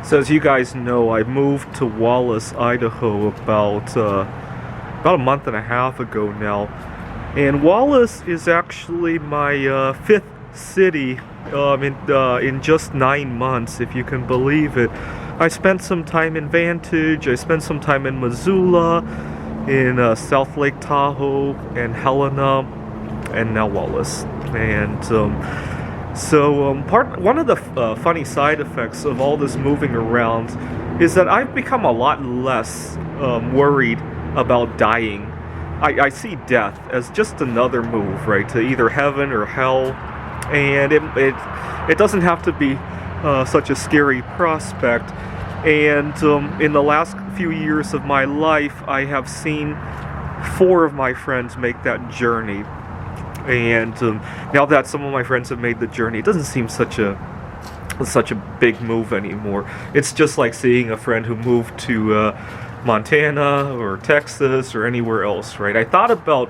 So as you guys know, I moved to Wallace, Idaho about a month and a half ago now. And Wallace is actually my fifth city in just 9 months, if you can believe it. I spent some time in Vantage, I spent some time in Missoula, in South Lake Tahoe, and Helena, and now Wallace. And one of the funny side effects of all this moving around is that I've become a lot less worried about dying. I see death as just another move, right, to either heaven or hell, and it doesn't have to be such a scary prospect. And in the last few years of my life, I have seen 4 of my friends make that journey. And now that some of my friends have made the journey, it doesn't seem such a big move anymore. It's just like seeing a friend who moved to Montana or Texas or anywhere else, right? I thought about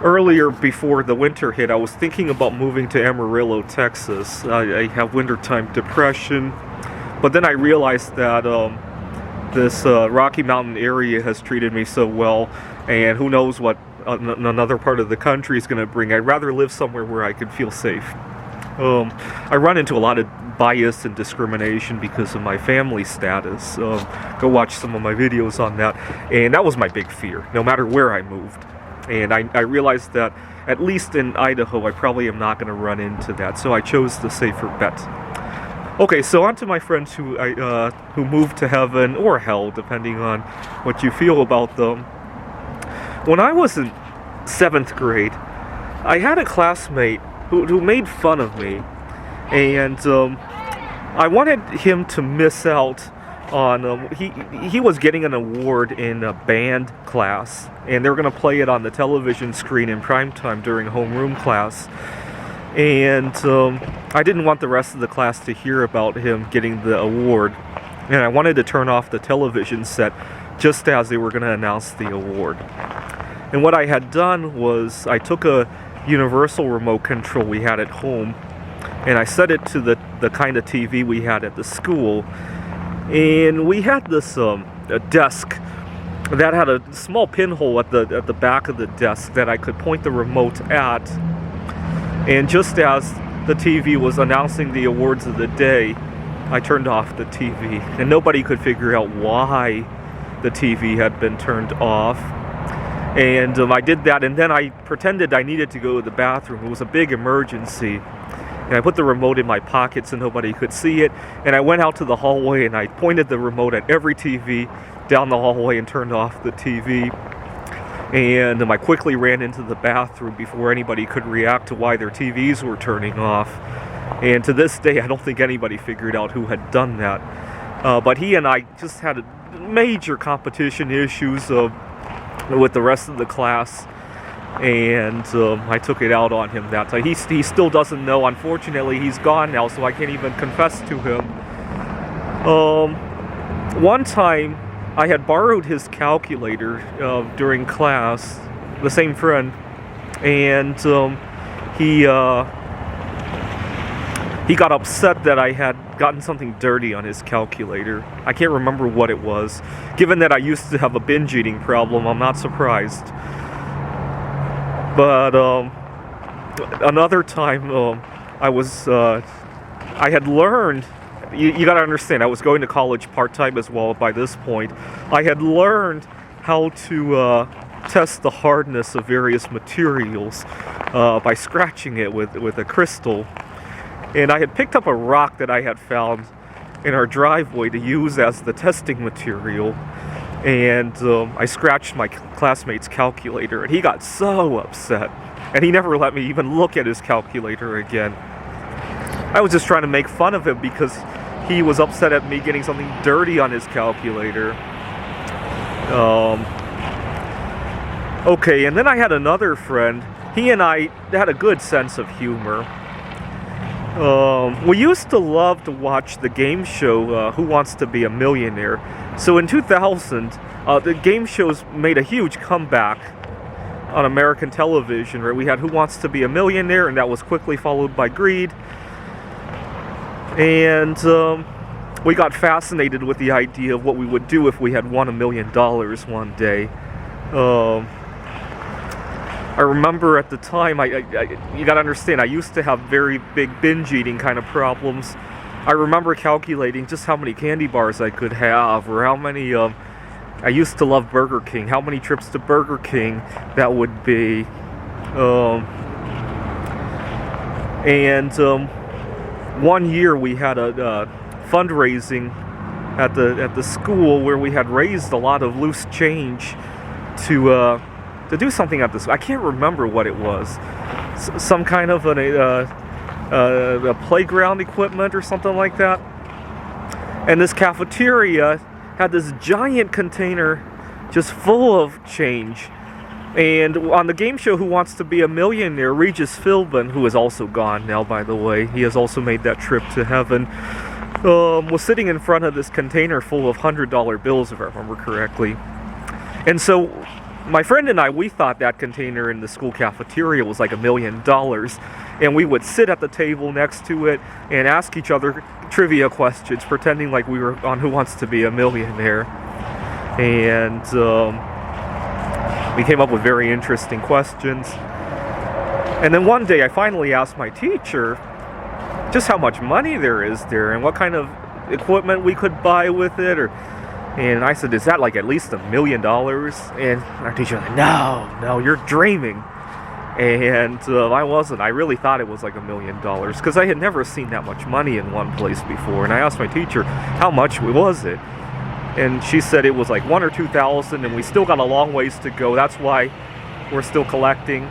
earlier, before the winter hit, I was thinking about moving to Amarillo, Texas. I have wintertime depression, but then I realized that this Rocky Mountain area has treated me so well, and who knows what another part of the country is going to bring. I'd rather live somewhere where I can feel safe. I run into a lot of bias and discrimination because of my family status. Go watch some of my videos on that. And that was my big fear, no matter where I moved. And I realized that, at least in Idaho, I probably am not going to run into that. So I chose the safer bet. Okay, so on to my friends who moved to heaven or hell, depending on what you feel about them. When I was in 7th grade, I had a classmate who made fun of me, and I wanted him to miss out on, he was getting an award in a band class, and they were going to play it on the television screen in primetime during homeroom class, and I didn't want the rest of the class to hear about him getting the award, and I wanted to turn off the television set just as they were going to announce the award. And what I had done was I took a universal remote control we had at home, and I set it to the kind of TV we had at the school. And we had this a desk that had a small pinhole at the back of the desk that I could point the remote at. And just as the TV was announcing the awards of the day, I turned off the TV, and nobody could figure out why the TV had been turned off. And I did that, and then I pretended I needed to go to the bathroom. It was a big emergency. And I put the remote in my pocket so nobody could see it. And I went out to the hallway, and I pointed the remote at every TV down the hallway and turned off the TV. And I quickly ran into the bathroom before anybody could react to why their TVs were turning off. And to this day, I don't think anybody figured out who had done that. But he and I just had major competition issues with the rest of the class, and I took it out on him that time. He still doesn't know. Unfortunately, he's gone now, so I can't even confess to him. One time, I had borrowed his calculator during class, the same friend, and he got upset that I had gotten something dirty on his calculator. I can't remember what it was. Given that I used to have a binge eating problem, I'm not surprised. But another time, I had learned. You gotta understand, I was going to college part-time as well by this point. I had learned how to test the hardness of various materials by scratching it with a crystal. And I had picked up a rock that I had found in our driveway to use as the testing material. And I scratched my classmate's calculator, and he got so upset. And he never let me even look at his calculator again. I was just trying to make fun of him because he was upset at me getting something dirty on his calculator. Okay, and then I had another friend. He and I had a good sense of humor. We used to love to watch the game show Who Wants to Be a Millionaire. So in 2000, the game shows made a huge comeback on American television, right? We had Who Wants to Be a Millionaire, and that was quickly followed by Greed. And we got fascinated with the idea of what we would do if we had won $1 million one day. I remember at the time, you gotta understand, I used to have very big binge eating kind of problems. I remember calculating just how many candy bars I could have, or how many, I used to love Burger King, how many trips to Burger King that would be. One year we had a fundraising at the school where we had raised a lot of loose change to do something at this. I can't remember what it was. Some kind of a playground equipment or something like that. And this cafeteria had this giant container just full of change. And on the game show Who Wants to Be a Millionaire, Regis Philbin, who is also gone now, by the way, he has also made that trip to heaven, was sitting in front of this container full of $100 bills, if I remember correctly. And so my friend and I, we thought that container in the school cafeteria was like $1 million. And we would sit at the table next to it and ask each other trivia questions, pretending like we were on Who Wants to Be a Millionaire. And we came up with very interesting questions. And then one day I finally asked my teacher just how much money there is there and what kind of equipment we could buy with it. And I said, is that like at least $1 million? And our teacher was like, no, you're dreaming. And I wasn't. I really thought it was like $1 million because I had never seen that much money in one place before. And I asked my teacher, how much was it? And she said it was like $1,000 or $2,000, and we still got a long ways to go. That's why we're still collecting.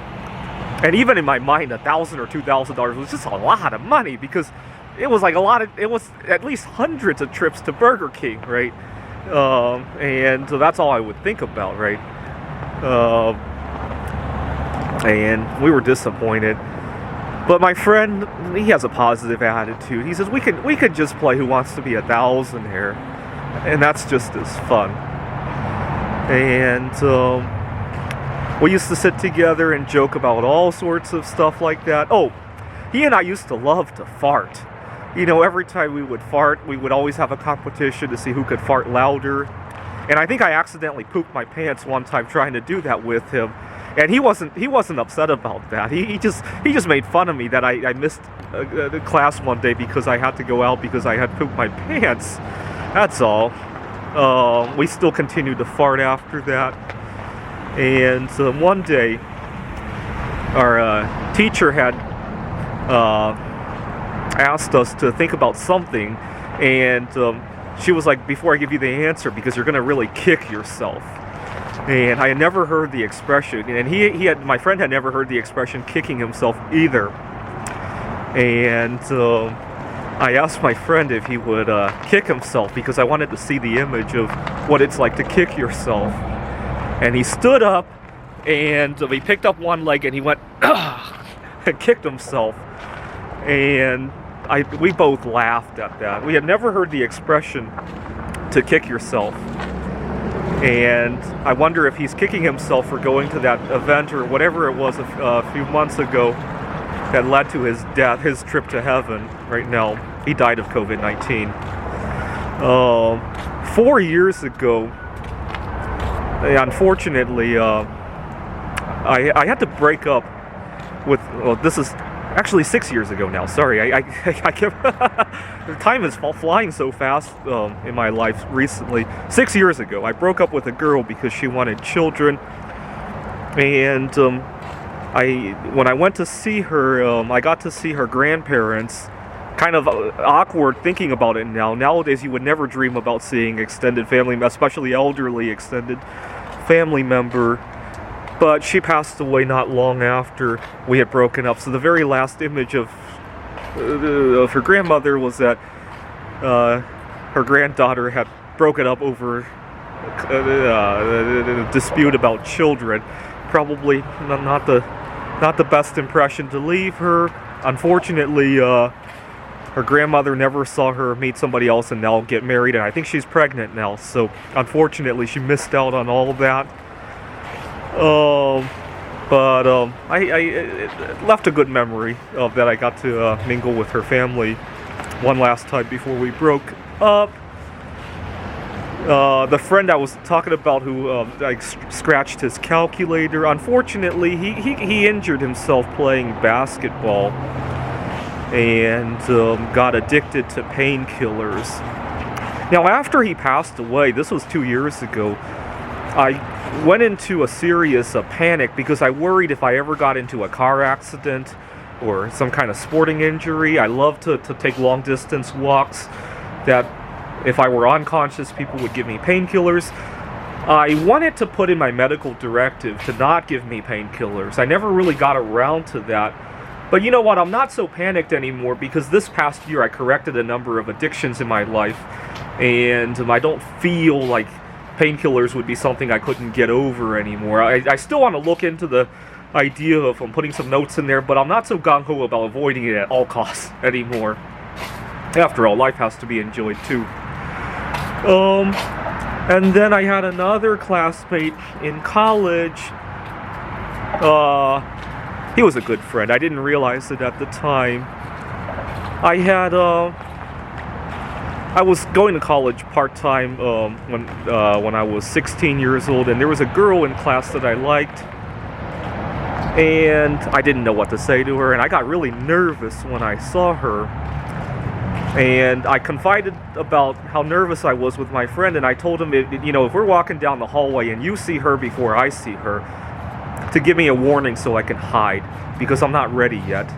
And even in my mind, $1,000 or $2,000 was just a lot of money because it was like it was at least hundreds of trips to Burger King, right? And so that's all I would think about, right? And we were disappointed. But my friend, he has a positive attitude. He says we could just play Who Wants to Be a Thousandaire, and that's just as fun. And we used to sit together and joke about all sorts of stuff like that. Oh, he and I used to love to fart. You know, every time we would fart, we would always have a competition to see who could fart louder. And I think I accidentally pooped my pants one time trying to do that with him. And he wasn't upset about that. He just made fun of me that I missed the class one day because I had to go out because I had pooped my pants. That's all. We still continued to fart after that. And one day, our teacher had asked us to think about something, and she was like, before I give you the answer, because you're going to really kick yourself. And I had never heard the expression, and my friend had never heard the expression kicking himself either. And I asked my friend if he would kick himself because I wanted to see the image of what it's like to kick yourself. And he stood up, and he picked up one leg, and he went, and kicked himself. And we both laughed at that. We had never heard the expression to kick yourself. And I wonder if he's kicking himself for going to that event or whatever it was a few months ago that led to his death, his trip to heaven right now. He died of COVID-19. 4 years ago, unfortunately, I had to break up with, well, this is actually 6 years ago now. Sorry, I kept the time is flying so fast in my life recently. 6 years ago, I broke up with a girl because she wanted children, and when I went to see her, I got to see her grandparents. Kind of awkward thinking about it now. Nowadays, you would never dream about seeing extended family, especially elderly extended family member. But she passed away not long after we had broken up. So the very last image of her grandmother was that her granddaughter had broken up over a dispute about children. Probably not the best impression to leave her. Unfortunately, her grandmother never saw her meet somebody else and now get married, and I think she's pregnant now. So unfortunately, she missed out on all of that. But I left a good memory of that. I got to mingle with her family one last time before we broke up. The friend I was talking about who like scratched his calculator, unfortunately, he injured himself playing basketball and got addicted to painkillers. Now, after he passed away, this was 2 years ago, I went into a serious panic because I worried if I ever got into a car accident or some kind of sporting injury. I love to take long distance walks, that if I were unconscious, people would give me painkillers. I wanted to put in my medical directive to not give me painkillers. I never really got around to that. But you know what? I'm not so panicked anymore because this past year I corrected a number of addictions in my life, and I don't feel like painkillers would be something I couldn't get over anymore. I still want to look into the idea of putting some notes in there, but I'm not so gung-ho about avoiding it at all costs anymore. After all, life has to be enjoyed too. And then I had another classmate in college. He was a good friend. I didn't realize it at the time. I was going to college part-time when I was 16 years old, and there was a girl in class that I liked, and I didn't know what to say to her, and I got really nervous when I saw her. And I confided about how nervous I was with my friend, and I told him, if we're walking down the hallway and you see her before I see her, to give me a warning so I can hide, because I'm not ready yet.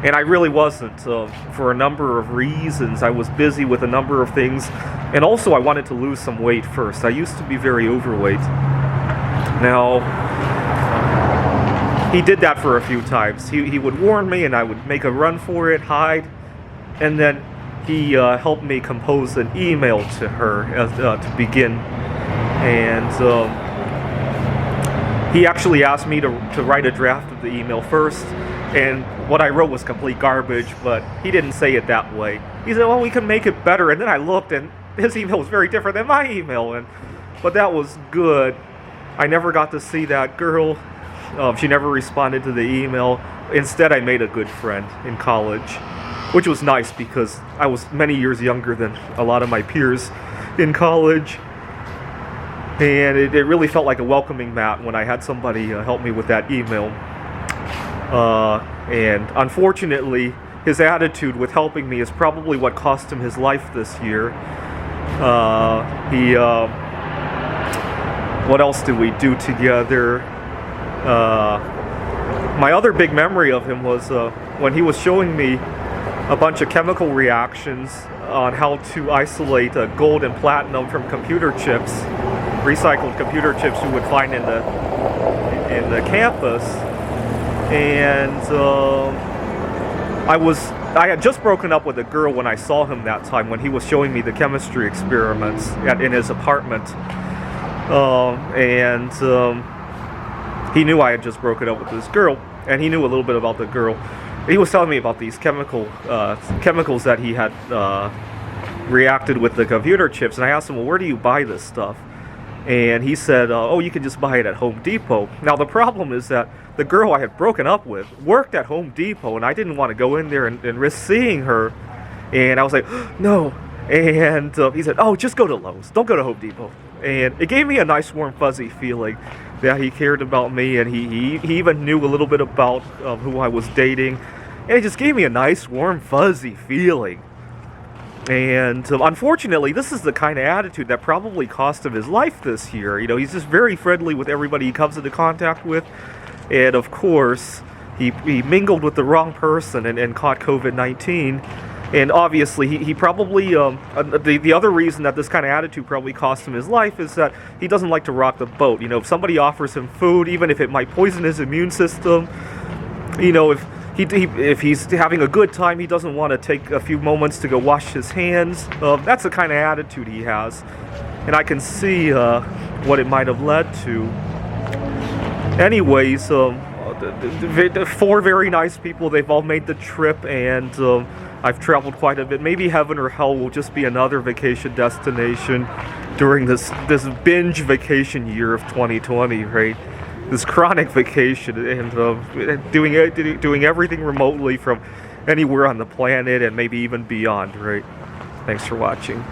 And I really wasn't, for a number of reasons. I was busy with a number of things, and also I wanted to lose some weight first. I used to be very overweight. Now, he did that for a few times. He would warn me, and I would make a run for it, hide, and then he helped me compose an email to her to begin. And he actually asked me to write a draft of the email first, and what I wrote was complete garbage, but he didn't say it that way. He said, well, we can make it better, and then I looked, and his email was very different than my email, but that was good. I never got to see that girl. She never responded to the email. Instead, I made a good friend in college, which was nice because I was many years younger than a lot of my peers in college. And it really felt like a welcoming mat when I had somebody help me with that email. And unfortunately, his attitude with helping me is probably what cost him his life this year. What else did we do together? My other big memory of him was when he was showing me a bunch of chemical reactions on how to isolate gold and platinum from computer chips, recycled computer chips you would find in the campus. And I had just broken up with a girl when I saw him that time, when he was showing me the chemistry experiments in his apartment. He knew I had just broken up with this girl, and he knew a little bit about the girl. He was telling me about these chemicals that he had reacted with the computer chips, and I asked him, well, where do you buy this stuff? And he said, oh, you can just buy it at Home Depot. Now, the problem is that the girl I had broken up with worked at Home Depot, and I didn't want to go in there and risk seeing her. And I was like, no. And he said, oh, just go to Lowe's. Don't go to Home Depot. And it gave me a nice, warm, fuzzy feeling that he cared about me, and he even knew a little bit about who I was dating. And it just gave me a nice, warm, fuzzy feeling. And unfortunately, this is the kind of attitude that probably cost him his life this year. You know, he's just very friendly with everybody he comes into contact with. And of course, he mingled with the wrong person and caught COVID-19. And obviously, he probably, the other reason that this kind of attitude probably cost him his life is that he doesn't like to rock the boat. You know, if somebody offers him food, even if it might poison his immune system, you know, if he's having a good time, he doesn't want to take a few moments to go wash his hands. That's the kind of attitude he has. And I can see what it might have led to. Anyways, four very nice people. They've all made the trip, and I've traveled quite a bit. Maybe heaven or hell will just be another vacation destination during this binge vacation year of 2020, right? This chronic vacation, and doing everything remotely from anywhere on the planet and maybe even beyond, right? Thanks for watching.